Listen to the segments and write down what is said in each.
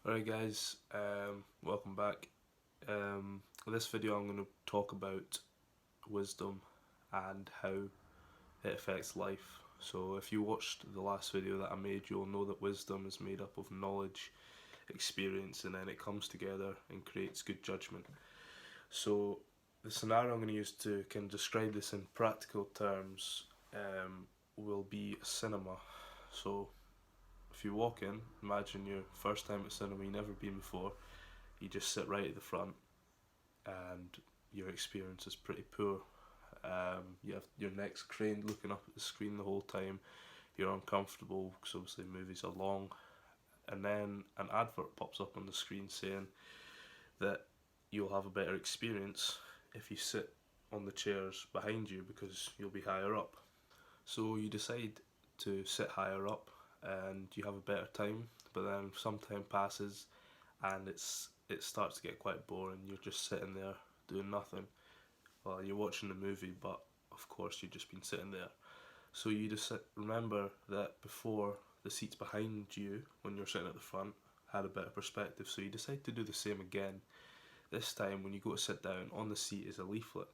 Alright guys, welcome back. In this video I'm going to talk about wisdom and how it affects life. So if you watched the last video that I made, you'll know that wisdom is made up of knowledge, experience, and then it comes together and creates good judgment. So the scenario I'm going to use to kind of describe this in practical terms will be a cinema. So if you walk in, imagine your first time at cinema, you've never been before, you just sit right at the front and your experience is pretty poor. You have your neck's craned looking up at the screen the whole time, you're uncomfortable because obviously movies are long, and then an advert pops up on the screen saying that you'll have a better experience if you sit on the chairs behind you because you'll be higher up. So you decide to sit higher up and you have a better time, but then some time passes and it starts to get quite boring. You're just sitting there doing nothing while you're watching the movie, but of course you've just been sitting there. So you just remember that before, the seats behind you when you're sitting at the front had a better perspective, so you decide to do the same again. This time when you go to sit down, on the seat is a leaflet.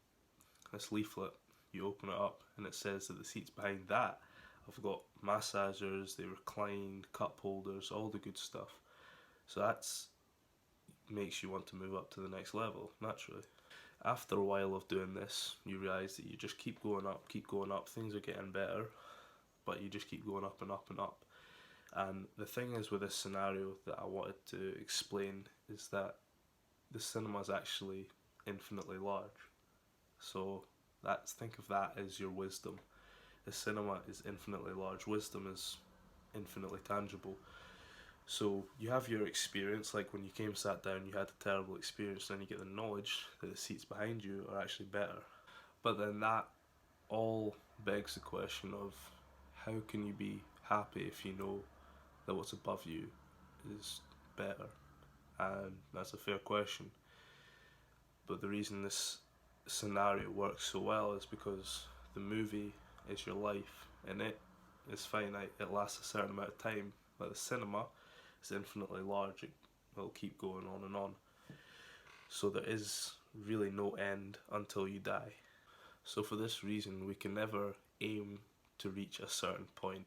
This leaflet, you open it up and it says that the seats behind that have got massagers, they recline, cup holders, all the good stuff. So that's makes you want to move up to the next level, naturally. After a while of doing this, you realise that you just keep going up, things are getting better, but you just keep going up and up and up. And the thing is with this scenario that I wanted to explain is that the cinema is actually infinitely large. So think of that as your wisdom. The cinema is infinitely large, wisdom is infinitely tangible. So you have your experience, like when you came sat down you had a terrible experience, then you get the knowledge that the seats behind you are actually better. But then that all begs the question of how can you be happy if you know that what's above you is better? And that's a fair question. But the reason this scenario works so well is because the movie is your life and it is finite, it lasts a certain amount of time, but the cinema is infinitely large, it'll keep going on and on. So there is really no end until you die. So for this reason we can never aim to reach a certain point,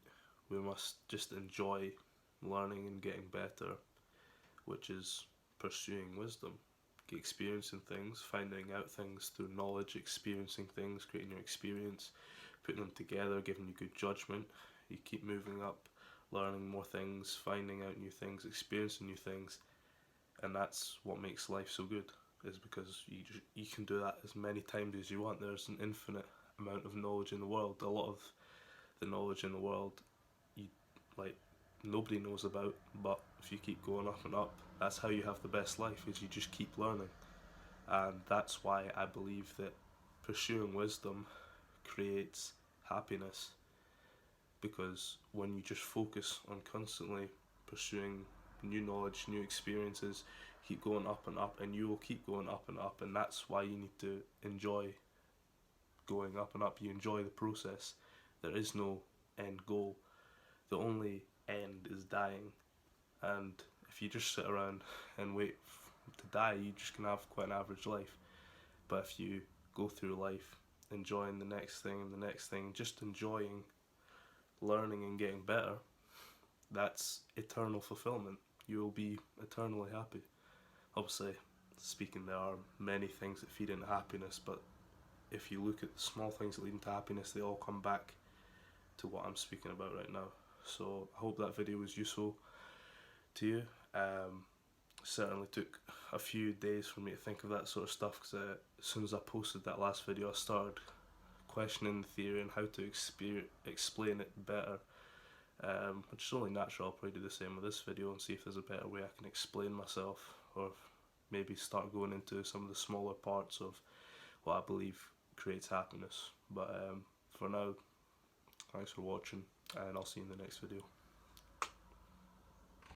we must just enjoy learning and getting better, which is pursuing wisdom. Experiencing things, finding out things through knowledge, experiencing things, creating your experience, putting them together, giving you good judgment. You keep moving up, learning more things, finding out new things, experiencing new things, and that's what makes life so good, is because you can do that as many times as you want. There's an infinite amount of knowledge in the world. A lot of the knowledge in the world nobody knows about, but if you keep going up and up, that's how you have the best life, is you just keep learning. And that's why I believe that pursuing wisdom creates happiness, because when you just focus on constantly pursuing new knowledge, new experiences, keep going up and up, and you will keep going up and up, and that's why you need to enjoy going up and up. You enjoy the process. There is no end goal. The only end is dying, and if you just sit around and wait to die, you just can have quite an average life. But if you go through life enjoying the next thing and the next thing, just enjoying learning and getting better, that's eternal fulfillment. You will be eternally happy. Obviously, speaking, there are many things that feed into happiness, but if you look at the small things that lead into happiness, they all come back to what I'm speaking about right now. So I hope that video was useful to you. Certainly took a few days for me to think of that sort of stuff, because as soon as I posted that last video I started questioning the theory and how to explain it better, which is only natural. I'll probably do the same with this video and see if there's a better way I can explain myself, or maybe start going into some of the smaller parts of what I believe creates happiness. But for now, thanks for watching, and I'll see you in the next video.